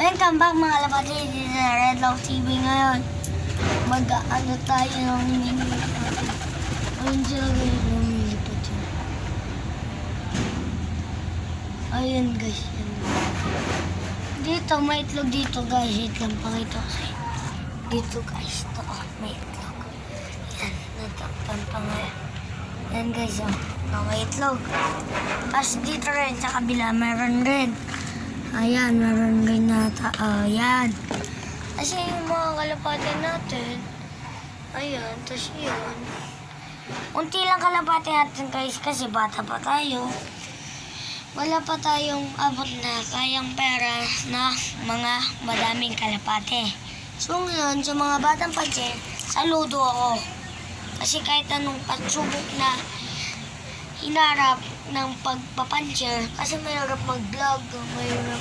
Welcome back mga labati dito sa Red Lock TV ngayon. Mag-ano tayo ng mini natin. Ayun sila ngayon ng milipat yun. Ayun guys. Yan. Dito may itlog dito guys. Wait lang pakita ko sa'yo. Dito guys. Ito may itlog. Yan. Natakpan pa nga. Yan guys may itlog. Tapos dito rin sa kabila meron rin. Ayan, meron rin nata. Ayan. Kasi yung mga kalapate natin, ayan, tapos yun. Unti lang kalapate natin guys kasi bata pa tayo. Wala pa tayong abot na kayang pera na mga madaming kalapate. So ngayon, sa mga batang pansin, saludo ako. Kasi kahit anong pagsubok na hinarap ng pagpapancher kasi mahirap mag-vlog, mahirap